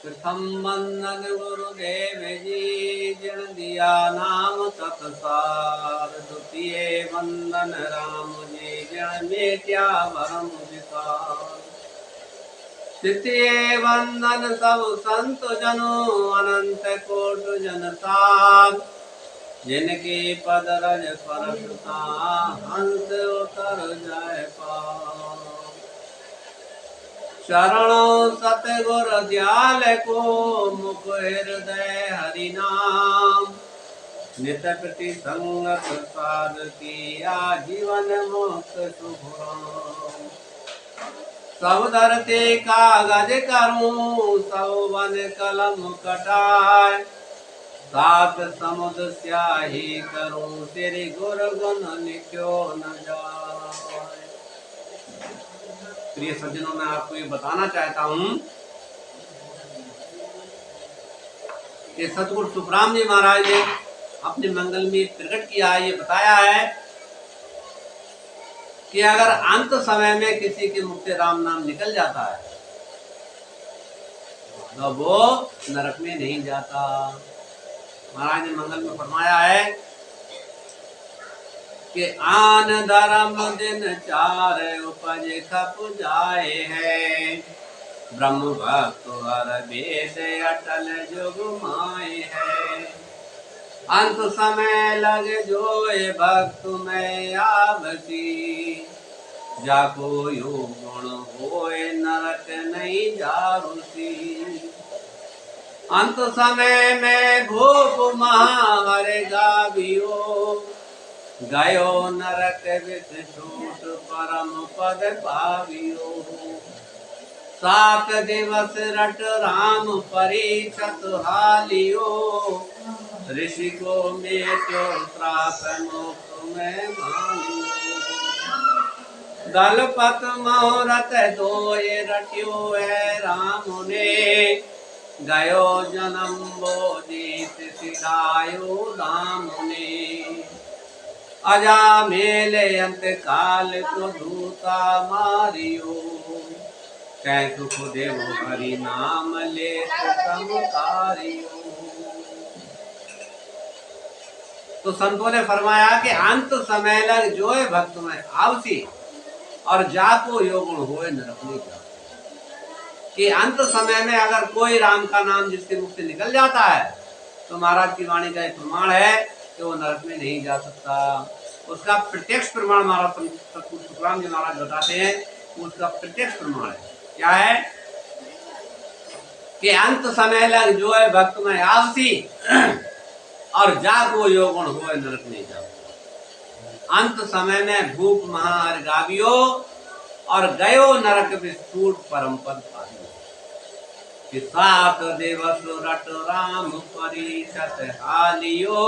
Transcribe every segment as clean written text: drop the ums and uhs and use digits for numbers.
प्रथम वंदन गुरुदेव जी जिन दिया नाम सतसार। द्वितीय वंदन राम जी जिन मेट्या भरम विकार। तृतीय वंदन सब संत जनों अनंत कोट जन सार। जिनके पद रज स्पर्शता हंस उतर जाय पार। शरणों सतगुर दयाल को मुख हृदय हरि नाम। नित प्रति संगत साध किया जीवन मुक्त शुभ राम। सब धरते कागज करूं सब वन कलम कटाए। सात समुद्र स्याही करूं तेरे गुर गुण लिख्यो न जाए। प्रिय सज्जनों, मैं आपको ये बताना चाहता हूं कि सतगुरु सुखराम जी महाराज ने अपने मंगल में प्रकट किया, ये बताया है कि अगर अंत समय में किसी के मुख से राम नाम निकल जाता है तो वो नरक में नहीं जाता। महाराज ने मंगल में फरमाया है कि आन धर्म दिन चार उपज खप जाए है। ब्रह्म भक्त हर वेद अटल जुग माए है। अंत समय लग जोए भक्त में आवसी। जाको यो गुण होए नरक नहीं जारूसी। अंत समय में भूप महावर गावियो। गयो नरक विष छूट परम पद पावियो। 7 दिवस रट राम परीक्षत हालियो। ऋषि को मेट्यो श्राप मुक्त में मानियो। दलपत मोरत दोए रट्यो है राम ने। गयो जन्म बोधित सिधायो दाम ने। अजा मेले अंत काल को दूता मारियो। कै सुख देव हरि नाम ले समकारियो। तो संतों ने फरमाया कि अंत समय लग जोए भक्त में आवसी और जाको योगुण होए नरक नहीं जा। कि अंत समय में अगर कोई राम का नाम जिसके मुख से निकल जाता है तो महाराज की वाणी का एक प्रमाण है कि वो नरक में नहीं जा सकता। उसका प्रत्यक्ष प्रमाण महाराज सतगुरु सुखराम जी महाराज बताते हैं। उसका प्रत्यक्ष प्रमाण है क्या है कि अंत समय लग जो है भक्त में आवसी और जागो योगुण होए नरक नहीं जा। अंत समय में भूप महार गावियो और गयो नरक विस्तूट परम पद पावियो। 7 दिवस रट राम परीक्षत हालियो।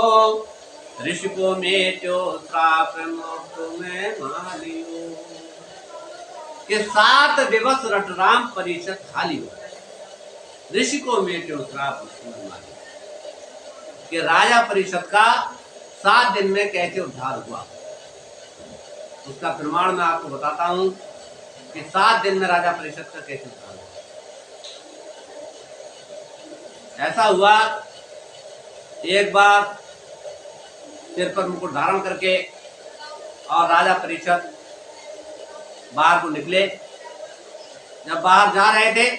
ऋषि को मेट्यो श्राप मुक्त में मालियो। कि 7 दिवस रट राम परीक्षत हालियो। ऋषि को मेट्यो श्राप मुक्त में मालियो। कि राजा परीक्षत का 7 दिन में कैसे उद्धार हुआ उसका प्रमाण मैं आपको बताता हूं कि 7 दिन में राजा परीक्षत का कैसे उद्धार हुआ। ऐसा हुआ एक बार सिर पर मुकुट धारण करके और राजा परीक्षत बाहर को निकले। जब बाहर जा रहे थे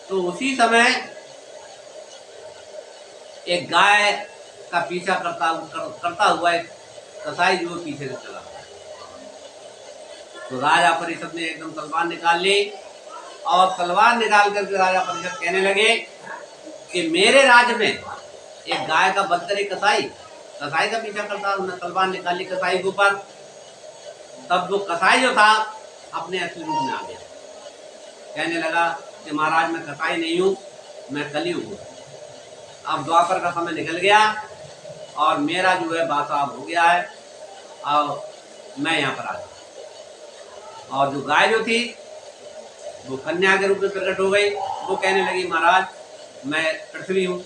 तो उसी समय एक गाय का पीछा करता हुआ एक कसाई जो पीछे से चला। तो राजा परिषद ने एकदम तलवार निकाल ली और तलवार निकाल करके राजा परिषद कहने लगे कि मेरे राज्य में एक गाय का बदतर एक कसाई का पीछा करता। उन्होंने तलवार निकाली कसाई के ऊपर। तब वो कसाई जो था अपने असली रूप में आ गया। कहने लगा कि महाराज मैं कसाई नहीं हूँ, मैं कलयुग हूँ। अब द्वापर का समय निकल गया और मेरा जो है बासाब हो गया है और मैं यहाँ पर आ गया। और जो गाय जो थी वो कन्या के रूप में प्रकट हो गई। वो कहने लगी महाराज मैं पृथ्वी हूँ,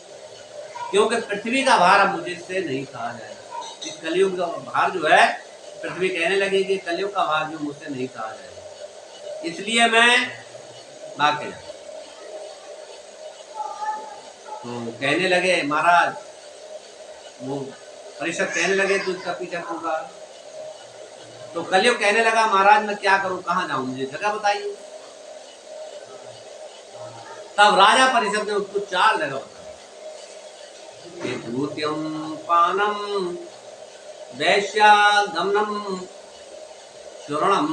क्योंकि पृथ्वी का भार अब मुझसे नहीं सहा जाएगा। इस कलयुग का भार जो है पृथ्वी कहने लगी कि कलयुग का भार जो मुझसे नहीं सहा जाएगा, इसलिए मैं भाग के जाऊँ। तो कहने लगे महाराज, वो परिषद कहने लगे तू इसका पीछा क्यों कर। तो कलयुग कहने लगा महाराज मैं क्या करूं, कहाँ जाऊं, मुझे जगह बताइए। तब राजा परिषद ने उसको 4 जगह बताई। दूत्यम पानम वैश्यागमनम चूर्णम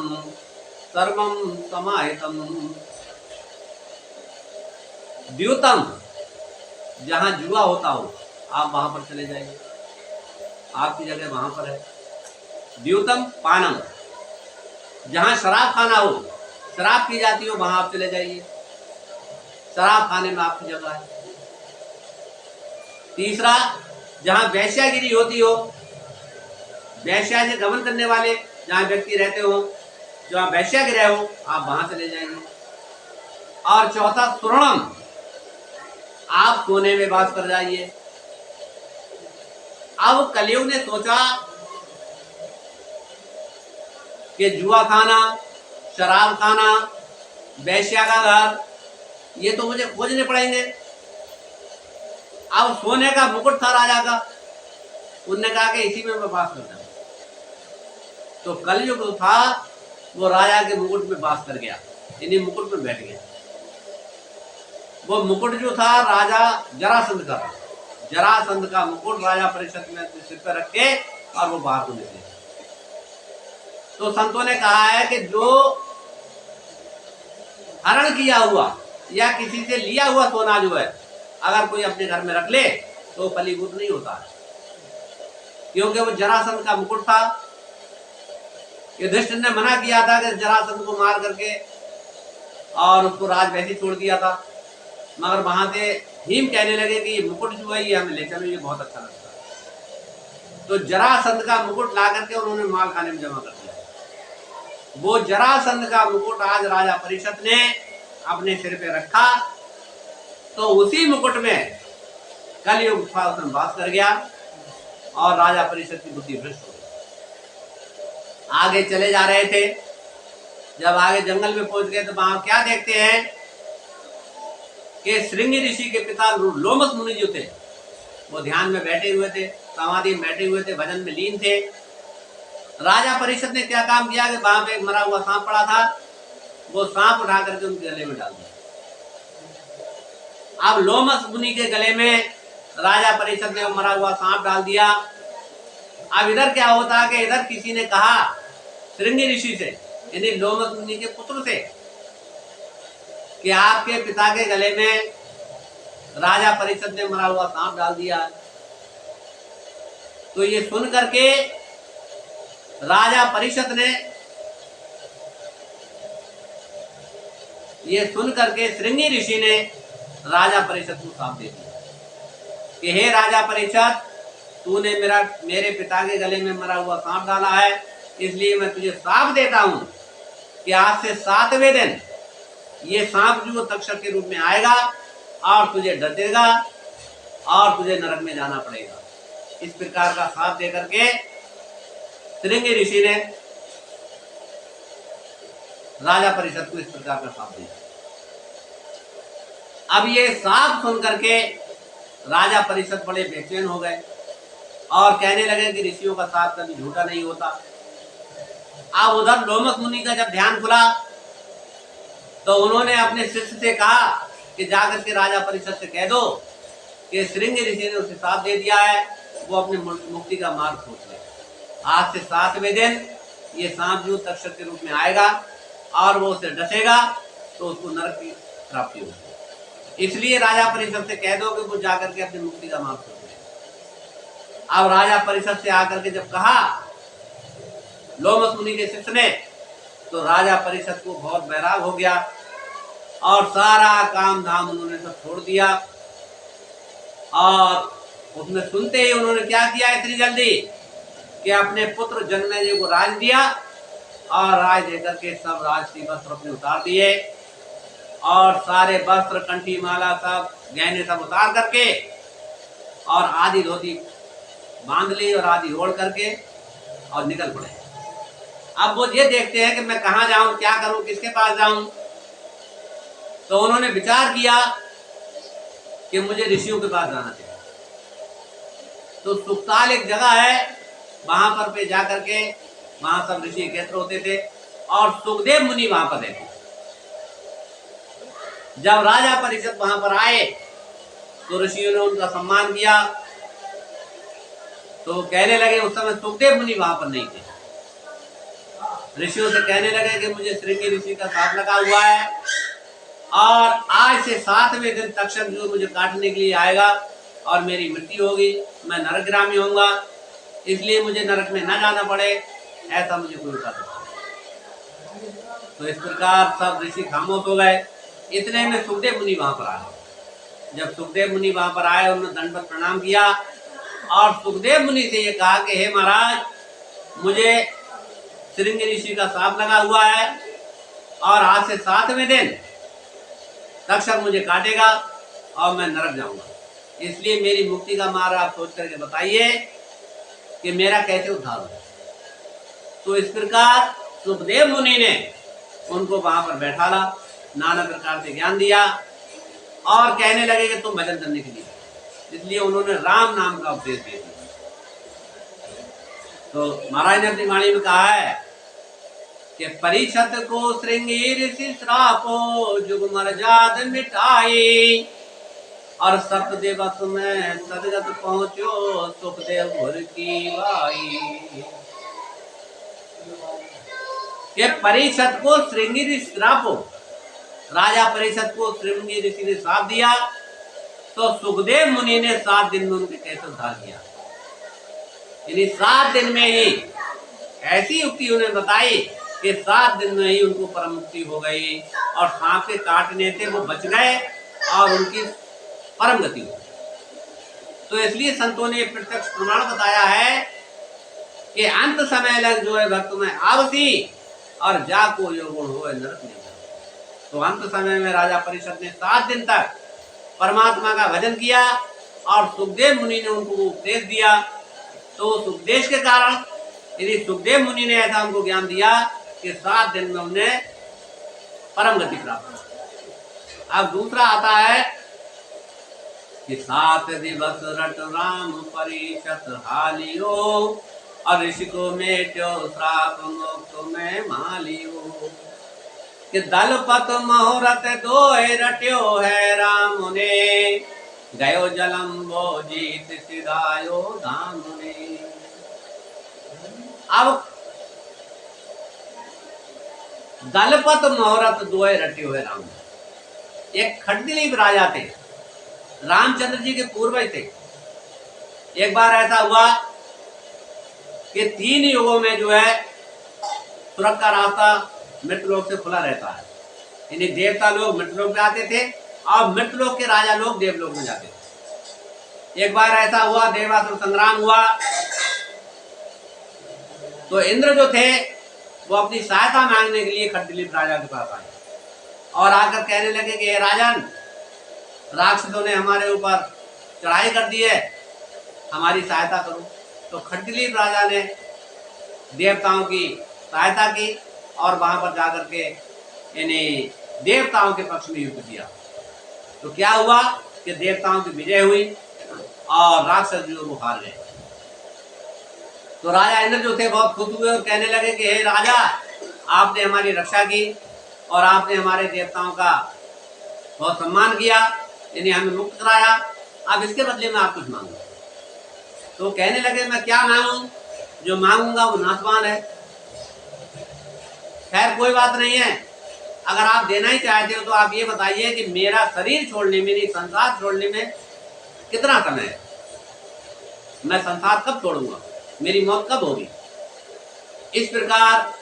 सर्वम समाहितम। द्यूतम, जहां जुआ होता हो आप वहां पर चले जाइए, आपकी जगह वहां पर है। द्यूतम पानम, जहां शराब खाना हो, शराब पी जाती हो, वहां आप चले जाइए, शराब खाने में आपकी जगह है। तीसरा, जहां वैश्यागिरी होती हो, वैश्या से गमन करने वाले जहां व्यक्ति रहते हो, जहां वैश्यागृह हो, आप वहां चले जाइए। और चौथा सुवर्णम, आप सोने में वास कर जाइए। अब कलयुग ने सोचा कि जुआ खाना, शराब खाना, वैश्या का घर, ये तो मुझे खोजने पड़ेंगे। अब सोने का मुकुट था राजा का, उनने कहा कि इसी में मैं वास करता हूं। तो कलयुग था वो राजा के मुकुट में वास कर गया, इन्हीं मुकुट में बैठ गया। वो मुकुट जो था राजा जरासंध का, जरासंध का मुकुट राजा परिषद में सिर पर रख के और वो बाहर को निकले। तो संतों ने कहा है कि जो हरण किया हुआ या किसी से लिया हुआ सोना जो है अगर कोई अपने घर में रख ले तो फलीभूत नहीं होता है, क्योंकि वो जरासंध का मुकुट था। युधिष्ठिर ने मना किया था कि जरासंध को मार करके और उसको राज वैसे छोड़ दिया था, मगर वहां से भीम कहने लगे कि ये मुकुट जो है ये हमें ले चलो, ये बहुत अच्छा लगता है। तो जरासंध का मुकुट ला करके उन्होंने माल खाने में जमा कर दिया। वो जरासंध का मुकुट आज राजा परिषद ने अपने सिर पे रखा, तो उसी मुकुट में कलयुग था उसमें वास कर गया और राजा परिषद की बुद्धि भ्रष्ट हो गई। आगे चले जा रहे थे, जब आगे जंगल में पहुंच गए तो वहां क्या देखते हैं कि श्रृंगी ऋषि के पिता लोमस मुनि जो थे वो ध्यान में बैठे हुए थे, समाधि में बैठे हुए थे, भजन में लीन थे। राजा परिषद ने क्या काम किया कि वहां पे एक मरा हुआ सांप पड़ा था, वो सांप उठा करके उनके गले में डाल दिया। अब लोमस मुनि के गले में राजा परिषद ने मरा हुआ सांप डाल दिया। अब इधर क्या होता कि इधर किसी ने कहा श्रृंगी ऋषि से, यानी लोमस मुनि के पुत्र से, कि आपके पिता के गले में राजा परिषद ने मरा हुआ सांप डाल दिया। तो ये सुन करके राजा परिषद ने, ये सुन करके श्रृंगी ऋषि ने राजा परिषद को श्राप दे दिया कि हे राजा परिषद, तूने मेरे पिता के गले में मरा हुआ सांप डाला है, इसलिए मैं तुझे श्राप देता हूं कि आज से 7वें दिन ये सांप जो तक्षक के रूप में आएगा और तुझे डसेगा और तुझे नरक में जाना पड़ेगा। इस प्रकार का श्राप दे करके श्रृंगी ऋषि ने राजा परिषद को इस प्रकार का श्राप दिया। अब ये श्राप सुन करके राजा परिषद बड़े बेचैन हो गए और कहने लगे कि ऋषियों का श्राप कभी झूठा नहीं होता। अब उधर लोमस मुनि का जब ध्यान खुला तो उन्होंने अपने शिष्य से कहा कि जाकर के राजा परिषद से कह दो कि श्रृंगी ऋषि ने उसे श्राप दे दिया है, वो अपने मुक्ति का मार्ग सोच ले। आज से 7वें दिन ये सांप जो तक्षक के रूप में आएगा और वो उसे डसेगा तो उसको नरक की प्राप्ति होगी। इसलिए राजा परिषद से कह दो कि वो जाकर के अपनी मुक्ति का मार्ग सोच ले। अब राजा परिषद से आकर के जब कहा लोमस मुनि के शिष्य ने, तो राजा परिषद को बहुत बैराग हो गया और सारा काम धाम उन्होंने सब छोड़ दिया। और उसमें सुनते ही उन्होंने क्या किया इतनी जल्दी कि अपने पुत्र जन्मेजय को राज दिया और राज देकर के सब राजसी वस्त्र अपने उतार दिए और सारे वस्त्र, कंठी माला, सब गहने सब उतार करके और आधी धोती बांध ली और आधी ओढ़ करके और निकल पड़े। अब वो ये देखते हैं कि मैं कहाँ जाऊं, क्या करूं, किसके पास जाऊं। तो उन्होंने विचार किया कि मुझे ऋषियों के पास जाना चाहिए। तो सुक्ताल एक जगह है, वहां पर पे जाकर के वहां सब ऋषि एकत्र होते थे और सुखदेव मुनि वहां पर रहते। जब राजा परिषद वहां पर आए तो ऋषियों ने उनका सम्मान किया। तो कहने लगे, उस समय सुखदेव मुनि वहां पर नहीं थे, ऋषियों से कहने लगे कि मुझे श्रृंगी ऋषि का साथ लगा हुआ है और आज से 7वें दिन तक्षक जो मुझे काटने के लिए आएगा और मेरी मृत्यु होगी, मैं नरकग्रामी होऊंगा, इसलिए मुझे नरक में न जाना पड़े, ऐसा मुझे कोई बता सकता। तो इस प्रकार सब ऋषि खामोश हो गए। इतने में सुखदेव मुनि वहां पर आए। जब सुखदेव मुनि वहां पर आए, उन्होंने दंडवत प्रणाम किया और सुखदेव मुनि से ये कहा कि हे महाराज, मुझे श्रृंगी ऋषि का साथ लगा हुआ है और आज से 7वें दिन तक्षक मुझे काटेगा और मैं नरक जाऊंगा, इसलिए मेरी मुक्ति का मार्ग आप सोच करके बताइए कि मेरा कैसे उद्धार हो। तो इस प्रकार सुखदेव मुनि ने उनको वहां पर बैठाला, नाना प्रकार से ज्ञान दिया और कहने लगे कि तुम भजन करने के लिए, इसलिए उन्होंने राम नाम का उपदेश दे दिया। तो महाराज ने अपनी वाणी में कहा है कि परीक्षित को श्रृंगी ऋषि श्रापो जुग मर्याद मिटाई और सतदेवस में सदगत पहुंचो सुखदेव भुर की बाई। ये परीक्षित को श्रृंगी ऋषि श्रापो, राजा परीक्षित को श्रृंगी ऋषि ने श्राप दिया, तो सुखदेव मुनि ने 7 दिन में उनके कैसे उद्धार किया। यानी 7 दिन में ही ऐसी युक्ति उन्हें बताई कि 7 दिन में ही उनको परम मुक्ति हो गई और सांप के काटने से वो बच गए और उनकी परम गति हुई। तो इसलिए संतों ने प्रत्यक्ष प्रमाण बताया है कि अंत समय लग जो है भक्त में आवसी और जा को यो गुण हो नरक नहीं। तो अंत समय में राजा परिषद ने 7 दिन तक परमात्मा का भजन किया और सुखदेव मुनि ने उनको उपदेश दिया। तो उस उपदेश के कारण यदि सुखदेव मुनि ने ऐसा उनको ज्ञान दिया कि 7 दिन में उन्हें परम गति प्राप्त हुई। अब दूसरा आता है कि 7 दिवस रट राम परिषद हालियो और ऋषि को मेट्यो श्राप मोक्ष में मालियो। कि दलपत मोहरत दोए रट्यो है राम ने गयो जलम वो जीत सिधायो धाम ने। अब दलपत मोहरत दोए रट्यो है राम। एक खटदिलीप राजा थे, रामचंद्र जी के पूर्वज थे। एक बार ऐसा हुआ कि 3 युगों में जो है स्वर्ग का रास्ता मृतलोक से खुला रहता है। यानी देवता लोग मृतलोक में आते थे और मृतलोक के राजा लोग देवलोक में जाते थे। एक बार ऐसा हुआ, देवासुर संग्राम हुआ, तो इंद्र जो थे वो अपनी सहायता मांगने के लिए खटदिलीप राजा के पास आए और आकर कहने लगे कि राजन, राक्षसों ने हमारे ऊपर चढ़ाई कर दी है, हमारी सहायता करो। तो खटदिलीप राजा ने देवताओं की सहायता की और वहां पर जाकर के यानी देवताओं के पक्ष में युद्ध किया। तो क्या हुआ कि देवताओं की विजय हुई और राक्षस जो वो हार गए। तो राजा इंद्र जो थे बहुत खुश हुए और कहने लगे कि हे राजा, आपने हमारी रक्षा की और आपने हमारे देवताओं का बहुत सम्मान किया, यानी हमें मुक्त कराया, अब इसके बदले में आप कुछ मांगो। तो कहने लगे मैं क्या मांगू, जो मांगूंगा वो नाशवान है। खैर कोई बात नहीं है, अगर आप देना ही चाहते हो तो आप ये बताइए कि मेरा शरीर छोड़ने में, नहीं संसार छोड़ने में कितना समय है, मैं संसार कब छोड़ूंगा, मेरी मौत कब होगी। इस प्रकार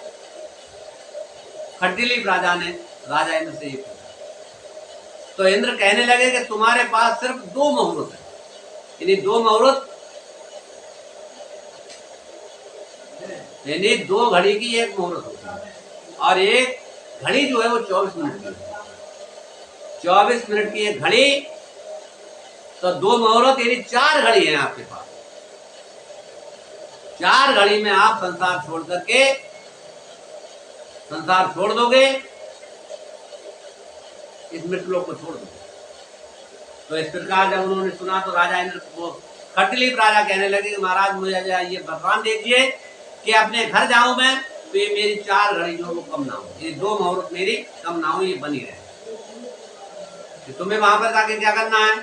खटदिलीप राजा ने राजा इंद्र से ये पूछा। तो इंद्र कहने लगे कि तुम्हारे पास सिर्फ 2 मुहूर्त है, यानी 2 मुहूर्त यानी 2 घड़ी की एक मुहूर्त होती है और एक घड़ी जो है वो 24 मिनट की है। 24 मिनट की एक घड़ी, तो 2 मुहूर्त यानी 4 घड़ी है आपके पास। 4 घड़ी में आप संसार छोड़ करके संसार छोड़ दोगे, इस मृतलोक को छोड़ दोगे। तो इस प्रकार जब उन्होंने सुना तो राजा इंद्र वो खटलीप राजा कहने लगे कि महाराज मुझे ये वरदान दीजिए कि अपने घर जाऊं मैं तो ये मेरी 4 घड़ी जो वो कम ना हो, ये 2 मुहूर्त मेरी कम ना हो, ये बनी रहे। कि तुम्हें वहां पर जाके क्या करना है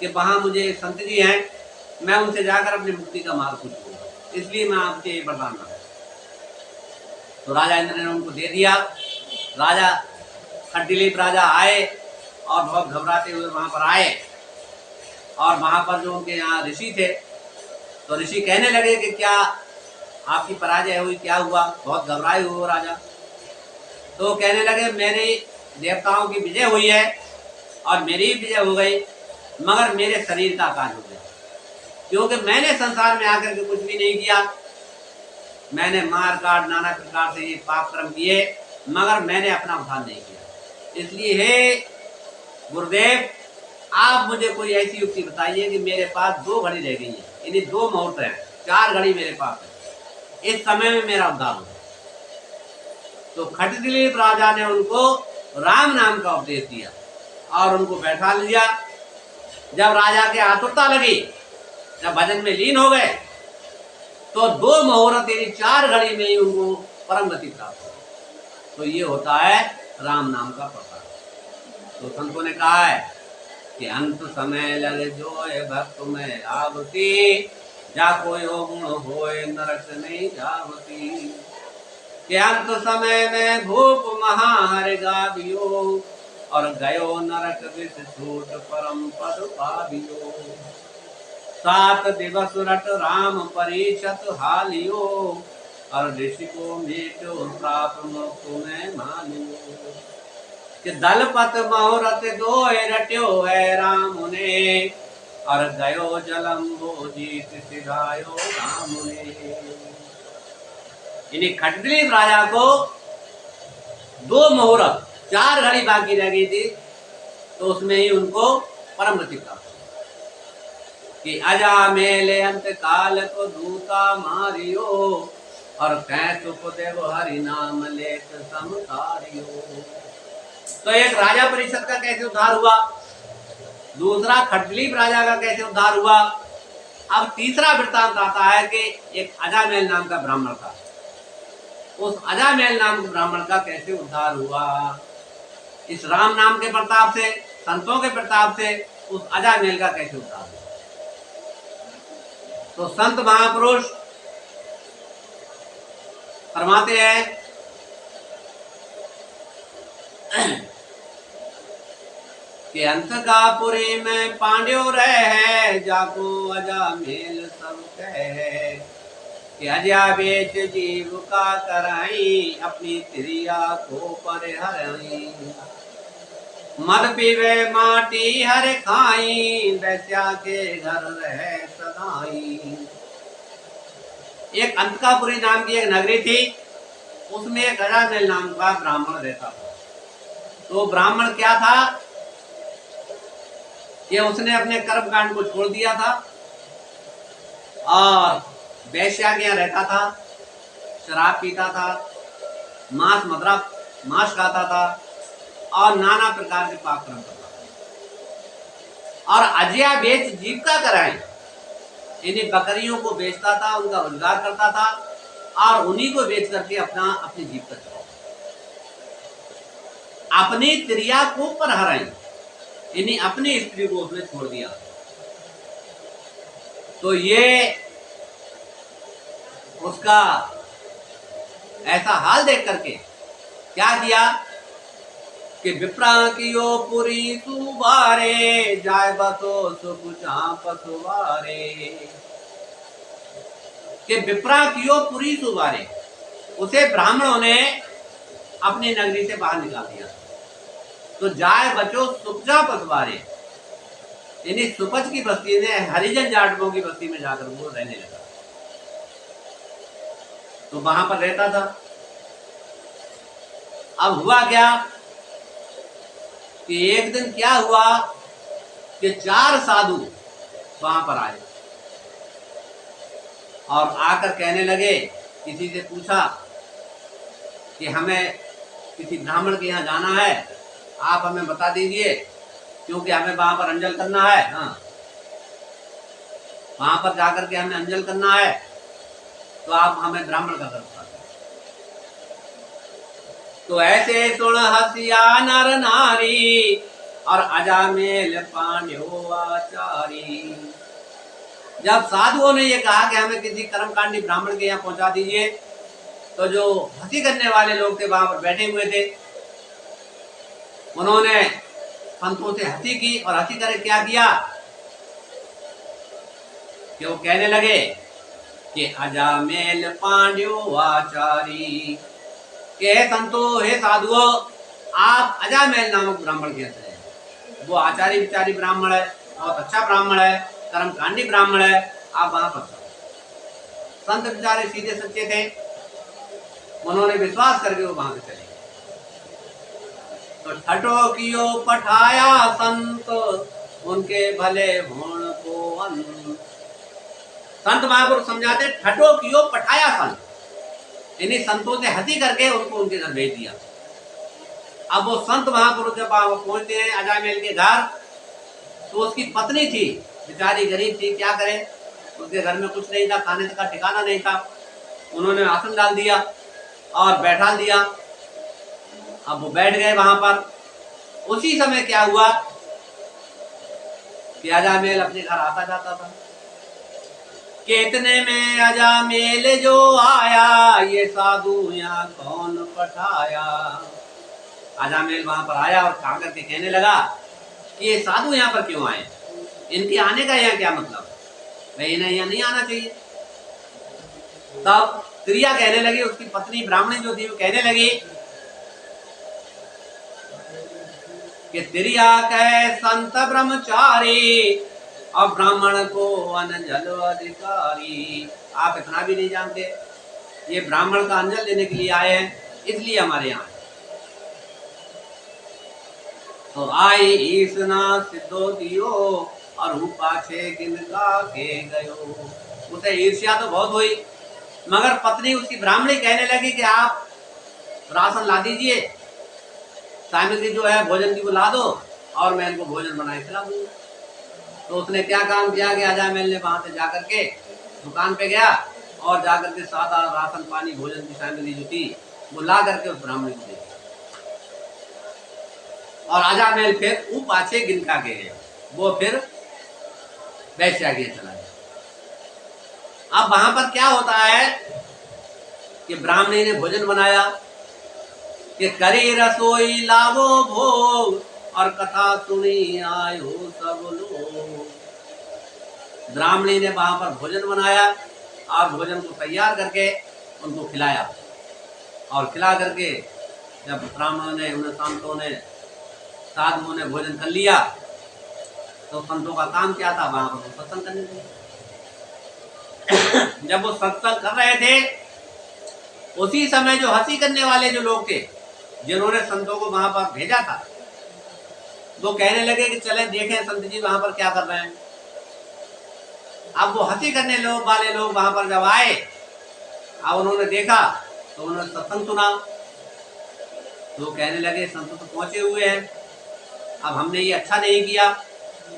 कि वहां मुझे संत जी हैं, मैं उनसे जाकर अपनी मुक्ति का मार्ग पूछूंगा, इसलिए मैं आपके ये वरदान मांगा। तो राजा इंद्र ने उनको दे दिया। राजा खटलीप राजा आए और बहुत घबराते हुए वहां पर आए, और वहां पर जो उनके यहाँ ऋषि थे तो ऋषि कहने लगे कि क्या आपकी पराजय हुई, क्या हुआ, बहुत घबराए हुए राजा। तो कहने लगे मेरे देवताओं की विजय हुई है और मेरी विजय हो गई, मगर मेरे शरीर का आकाश हो गया, क्योंकि मैंने संसार में आकर के कुछ भी नहीं किया। मैंने मार काट नाना प्रकार से ये पाप कर्म किए, मगर मैंने अपना उद्धार नहीं किया। इसलिए हे गुरुदेव, आप मुझे कोई ऐसी युक्ति बताइए कि मेरे पास 2 घड़ी रह गई है, इन्हीं 2 मुहूर्त हैं, 4 घड़ी मेरे पास है, इस समय में मेरा उद्धार हो। तो खटलीप राजा ने उनको राम नाम का उपदेश दिया और उनको बैठा लिया। जब राजा के आतुरता लगी, जब भजन में लीन हो गए, तो 2 मुहूर्त यानी 4 घड़ी में ही उनको परम गति प्राप्त हो। तो ये होता है राम नाम का प्रसार। तो संतों ने कहा है कि अंत समय लगे जो है भक्त में आवती, जा कोई गुण होए नरक नहीं जावती। कि अंत समय में भूप महाहर गावियो, और गयो नरक विष छूट परम पद पावियो। 7 दिवस रट राम परीक्षत हालियो, और ऋषि को मेटो प्राप्त मुक्त में मानियो। कि दलपत मुहूर्त 2 रट्यो है राम ने, और गयो जलम्बो जीत सिधायो राम ने। इन्हीं खटलीप राजा को 2 मुहूर्त, 4 घड़ी बाकी रह गई थी, तो उसमें ही उनको परम गति प्राप्त हुई। कि अजा मेले अंत काल को दूता मारियो, और कैसु को देव हरि नाम लेत समतारियो। तो एक राजा परिषद का कैसे उद्धार हुआ, दूसरा खटलीप राजा का कैसे उद्धार हुआ। अब तीसरा वृत्तांत आता है कि एक अजामेल नाम का ब्राह्मण था, उस अजामेल नाम के ब्राह्मण का कैसे उद्धार हुआ। इस राम नाम के प्रताप से, संतों के प्रताप से उस अजामेल का कैसे उद्धार हुआ। तो संत महापुरुष फरमाते हैं कि अंतकापुरी में पांड्यो रहे, जाको अजामेल सब कहे। कि अजा बेच जीव का कराई, अपनी त्रिया को परिहरई। मद पीवे माटी हर खाई, वैश्या के घर रहे सदाई। एक अंतकापुरी नाम की एक नगरी थी, उसमें एक अजामेल नाम का ब्राह्मण रहता था। तो ब्राह्मण क्या था कि उसने अपने कर्म कांड को छोड़ दिया था और वैश्या के यहाँ रहता था, शराब पीता था, मांस खाता था और नाना प्रकार के पाप कर्म करता था। और अजया बेच जीविका कराएं, इन्हीं बकरियों को बेचता था, उनका रोजगार करता था और उन्हीं को बेच करके अपनी जीविका चलाता। अपनी त्रिया को पर हराई, इन्हीं अपनी स्त्री को उसने छोड़ दिया। तो ये उसका ऐसा हाल देख करके क्या किया कि विप्रा कियो पुरी सुवारे, जाय बसो सुख पसुवारे। कि विप्रा कियो पुरी सुवारे, उसे ब्राह्मणों ने अपनी नगरी से बाहर निकाल दिया। तो जाय बचो सुपजा पसवारे, यानी सुपच की बस्ती में, हरिजन जाटवों की बस्ती में जाकर वो रहने लगा। तो वहां पर रहता था। अब हुआ क्या कि एक दिन क्या हुआ कि 4 साधु वहां पर आए और आकर कहने लगे, किसी से पूछा कि हमें किसी ब्राह्मण के यहाँ जाना है, आप हमें बता दीजिए क्योंकि हमें वहां पर अंजल करना है। हाँ, वहां पर जाकर के हमें अंजल करना है, तो आप हमें ब्राह्मण का दर्शन। तो ऐसे सुन हसिया नर नारी और अजामेल पांड्यो आचारी। जब साधुओं ने ये कहा कि हमें किसी कर्मकांडी ब्राह्मण के यहाँ पहुंचा दीजिए, तो जो हंसी करने वाले लोग थे वहां पर बैठे हुए थे, उन्होंने संतों से हंसी की और हंसी करे क्या किया कि वो कहने लगे कि अजामेल पांड्यो आचारी, कि हे संतो, हे साधुओं, आप अजामेल नामक ब्राह्मण के हैं। वो आचारी विचारी ब्राह्मण है, बहुत अच्छा ब्राह्मण है, कर्मकांडी ब्राह्मण है, आप वहां पर। संत बेचारे सीधे सच्चे थे, उन्होंने विश्वास करके वो वहां से चले। तो ठटो कियो पठाया संत, उनके भले होण को अंत। संत महापुरुष समझाते, ठटो कियो पठाया संत, इन्हीं संतों से हंसी करके उनको उनके घर भेज दिया। अब वो संत महापुरुष जब पहुंचते हैं अजामेल के घर, तो उसकी पत्नी थी, बेचारी गरीब थी, क्या करे, उसके घर में कुछ नहीं था, खाने का ठिकाना नहीं था। उन्होंने आसन डाल दिया और बैठा दिया। अब वो बैठ गए वहां पर। उसी समय क्या हुआ कि अजामेल अपने घर आता जाता था। कितने में अजामेल जो आया, ये साधु यहाँ कौन पठाया। अजामेल वहां पर आया और खा करके कहने लगा कि ये साधु यहाँ पर क्यों आए, इनके आने का यहाँ क्या मतलब, भाई इन्हें यहाँ नहीं आना चाहिए। तब स्त्रियां कहने लगी, उसकी पत्नी ब्राह्मणी जो थी वो कहने लगी कि स्त्रिया कहे संत ब्रह्मचारी और ब्राह्मण को अनजल अधिकारी। आप इतना भी नहीं जानते, ये ब्राह्मण का अंजल देने के लिए आए हैं, इसलिए हमारे यहाँ। तो आई ईसना सिद्धो दियो और हूँ पाछे गिनका के गयो। उसे ईर्ष्या तो बहुत हुई, मगर पत्नी उसकी ब्राह्मणी कहने लगी कि आप राशन ला दीजिए, सामग्री जो है भोजन की वो ला दो और मैं इनको भोजन बनाए खिला दूंगा। तो उसने क्या काम किया कि अजामेल ने वहां से जाकर के दुकान पे गया और जाकर के सादा राशन पानी भोजन की सामग्री जो थी वो ला करके उस ब्राह्मणी को दे दिया। और अजामेल फिर वो पाछे गिनका के गया, वो फिर वैश्या के चला गया। अब वहां पर क्या होता है कि ब्राह्मणी ने भोजन बनाया कि करे रसोई लावो भोग और कथा सुनी आयो सब लोग। ब्राह्मणी ने वहां पर भोजन बनाया और भोजन को तैयार करके उनको खिलाया। और खिला करके जब ब्राह्मणों ने, उन संतों ने, साधुओं ने भोजन कर लिया, तो संतों का काम क्या था, वहां पर सत्संग करने लगे। जब वो सत्संग कर रहे थे, उसी समय जो हंसी करने वाले जो लोग थे, जिन्होंने संतों को वहां पर भेजा था, वो कहने लगे कि चले देखें संत जी वहां पर क्या कर रहे हैं। अब वो हंसी करने वाले लोग वहां पर जब आए, अब उन्होंने देखा तो उन्होंने सत्संग सुना, तो कहने लगे संत तो पहुंचे हुए हैं, अब हमने ये अच्छा नहीं किया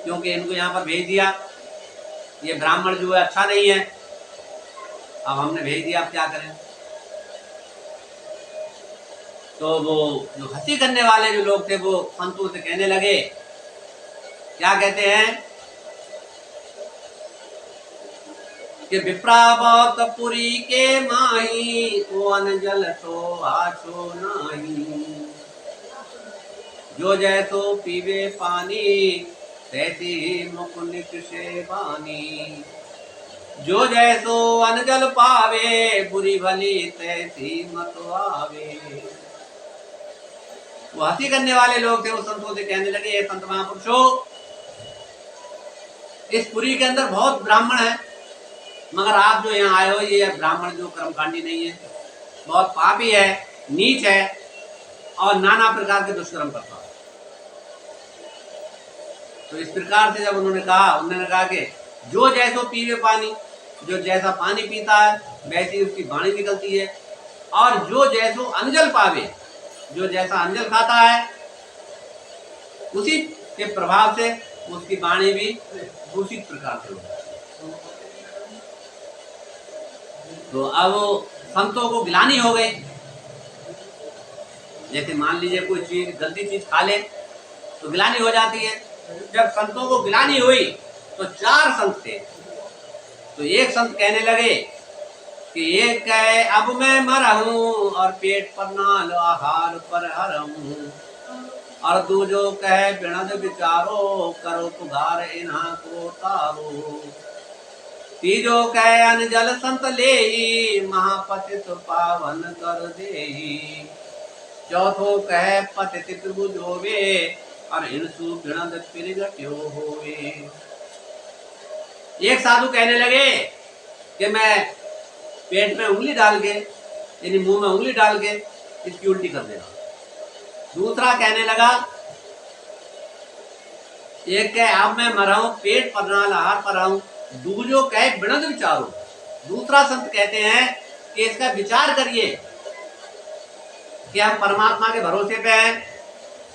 क्योंकि इनको यहाँ पर भेज दिया, ये ब्राह्मण जो है अच्छा नहीं है, अब हमने भेज दिया, अब क्या करें। तो वो जो हंसी करने वाले जो लोग थे वो संतों से कहने लगे, क्या कहते हैं कि विप्रा बहुत पुरी के माही, ओ अनजल तो आछो नाही। जो जैसो पीवे पानी, तैसी मुख नित से बानी। जो जैसो अनजल पावे, बुरी भली तैसी मत आवे। वो हंसी करने वाले लोग थे, वो संतों से कहने लगे, संत महापुरुषों, इस पुरी के अंदर बहुत ब्राह्मण है, मगर आप जो यहाँ आए हो, ये ब्राह्मण जो कर्मकांडी नहीं है, बहुत पापी है, नीच है और नाना प्रकार के दुष्कर्म करता है। तो इस प्रकार से जब उन्होंने कहा कि जो जैसो पीवे पानी, जो जैसा पानी पीता है वैसी उसकी वाणी निकलती है, और जो जैसो अंजल पावे, जो जैसा अंजल खाता है उसी के प्रभाव से उसकी वाणी भी दूषित प्रकार से होती है। तो अब संतों को गिलानी हो गई। जैसे मान लीजिए कोई चीज गंदी चीज खा ले तो गिलानी हो जाती है। जब संतों को गिलानी हुई तो 4 संत थे। तो एक संत कहने लगे कि एक कहे अब मैं मरहूं और पेट पर नाल आहार पर हरहूं, और दूजो कहे बिनद विचारो करो पुगार इन्हा को तारो, तीजो कहे अन जल संत लेही महापतित पावन कर देही, चौथो कहे पतित त्रिभुज होवे और हिंसु बिनद पिरगट्यो होवे। एक साधु कहने लगे कि मैं पेट में उंगली डाल के यानी मुंह में उंगली डाल के इसकी उल्टी कर देगा। दूसरा कहने लगा एक कहे अब मैं मरा हूं पेट पर नाल आहार पर हूं, दूजो कहे बिनद विचारो। दूसरा संत कहते हैं कि इसका विचार करिए कि हम परमात्मा के भरोसे पे हैं,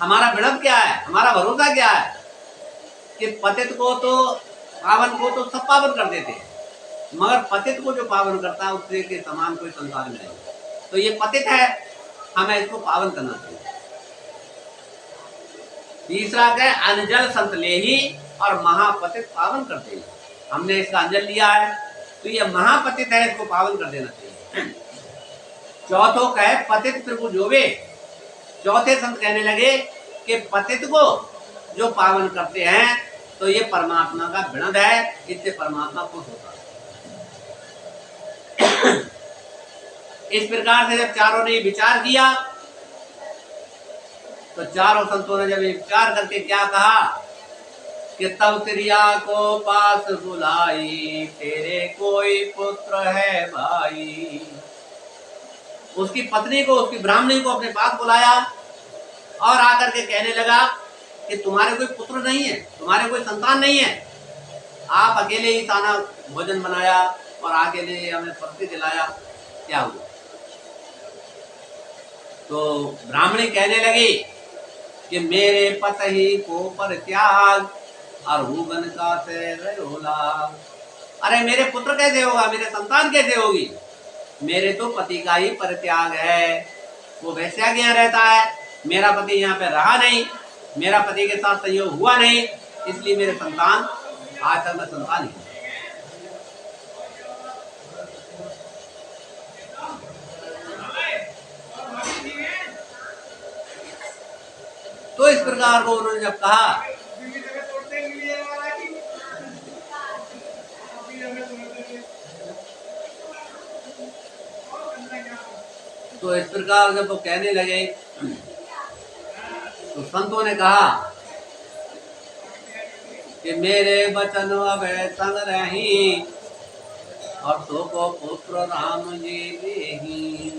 हमारा बिनद क्या है, हमारा भरोसा क्या है कि पतित को तो पावन को तो सब पावन कर देते हैं, मगर पतित को जो पावन करता है उससे के समान कोई संसार में नहीं। तो ये पतित है, हमें इसको पावन करना चाहिए। तीसरा कहे अंजल संत लेही और महापतित पावन कर दे। हमने इसका अंजल लिया है तो ये महापतित है, इसको पावन कर देना चाहिए। चौथो कहे पतित त्रिभुज होवे। चौथे संत कहने लगे कि पतित को जो पावन करते हैं तो ये परमात्मा का बिनद है, इससे परमात्मा खुश होता है। इस प्रकार से जब चारों ने विचार किया तो चारों संतों ने जब विचार करके क्या कहा कि तब त्रिया को पास बुलाई तेरे कोई पुत्र है भाई। उसकी पत्नी को, उसकी ब्राह्मणी को अपने पास बुलाया और आकर के कहने लगा कि तुम्हारे कोई पुत्र नहीं है, तुम्हारे कोई संतान नहीं है, आप अकेले ही खाना भोजन बनाया और अकेले हमें पत्नी दिलाया, क्या हुआ? तो ब्राह्मणी कहने लगी कि मेरे पति को परित्याग और हुगन का से रयोला। अरे मेरे पुत्र कैसे होगा, मेरे संतान कैसे होगी? मेरे तो पति का ही परित्याग है, वो वैश्या के यहाँ रहता है, मेरा पति यहाँ पे रहा नहीं, मेरा पति के साथ संयोग हुआ नहीं, इसलिए मेरे संतान आज तक मैं संतान ही। तो इस प्रकार को उन्होंने जब कहा तो इस प्रकार जब वो कहने लगे तो संतों ने कहा कि मेरे वचन अब संग रही और तो को पुत्र राम जी देही।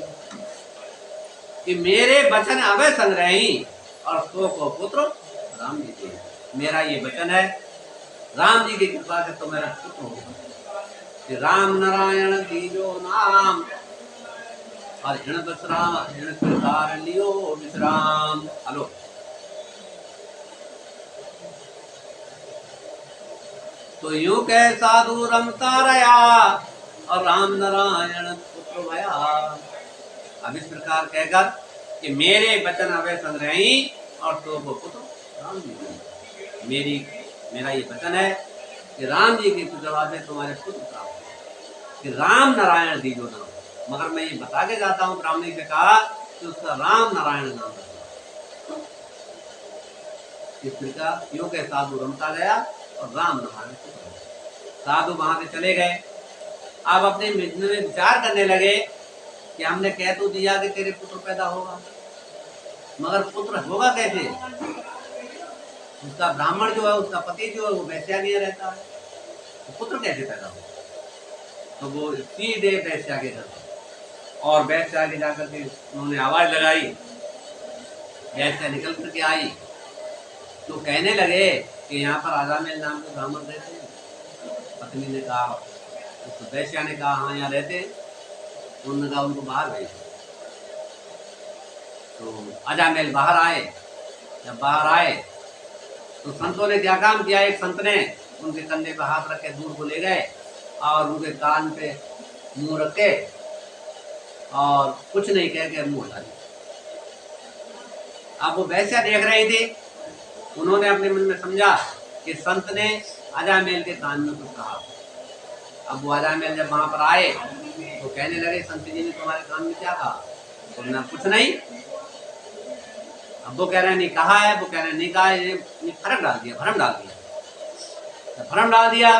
कि मेरे वचन अब संग रही और तो को पुत्र राम जी देही। मेरा ये वचन है, राम जी की कृपा से तो मेरा पुत्र होगा। कि राम नारायण दीजो नाम और लियो विश्राम। हेलो, तो यूं कह साधु रमता रहा और राम नारायण पुत्र भया। अब इस प्रकार कहकर कि मेरे वचन अवे संग रही और तो वो पुत्र राम जी। मेरा ये वचन है कि राम जी की कृपा से तुम्हारे पुत्र प्राप्त, कि राम नारायण दीजो नाम। मगर मैं ये बता के जाता हूँ, ब्राह्मणी से कहा कि उसका राम नारायण नाम रखना। इस प्रकार योग के साधु रमता गया और राम नारायण। साधु वहां से चले गए। अब अपने में विचार करने लगे कि हमने कह तो दिया कि तेरे पुत्र पैदा होगा, मगर पुत्र होगा कैसे? उसका ब्राह्मण जो है, उसका पति जो है वो वैश्या के रहता है, तो पुत्र कैसे पैदा होगा? तो वो सीधे वैश्या के घर और वैश्या के जाकर के उन्होंने आवाज लगाई। वैश्या निकल करके आई तो कहने लगे कि यहाँ पर आजामेल नाम के ब्राह्मण रहते हैं। पत्नी ने कहा, उस वैश्या ने कहा हाँ यहाँ रहते हैं। उन्होंने कहा उनको बाहर भेज। तो अजामेल बाहर आए। जब बाहर आए तो संतों ने क्या काम किया, एक संत ने उनके कंधे पे हाथ रख के दूर को ले गए और उनके कान पे मुंह रख के और कुछ नहीं कह के मुंह हटा दिया। अब वो वैसे देख रही थी, उन्होंने अपने मन में समझा कि संत ने अजामेल के कान में कुछ कहा। अब वो अजामेल जब वहां पर आए तो कहने लगे, संत जी ने तुम्हारे कान में क्या कहा? तो ना कुछ नहीं। अब वो कह रहे हैं नहीं कहा है, वो कह रहे हैं नहीं कहा है, ये फर्क डाल दिया, भ्रम डाल दिया। जब भ्रम डाल दिया,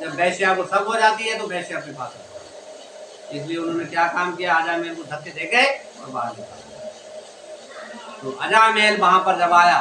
जब वैश्या को सब हो जाती है तो वैश्या अपने पास आता है। इसलिए उन्होंने क्या काम किया, अजामेल को धक्के दे गए और बाहर निकाल दिया। तो अजामेल वहां पर जब आया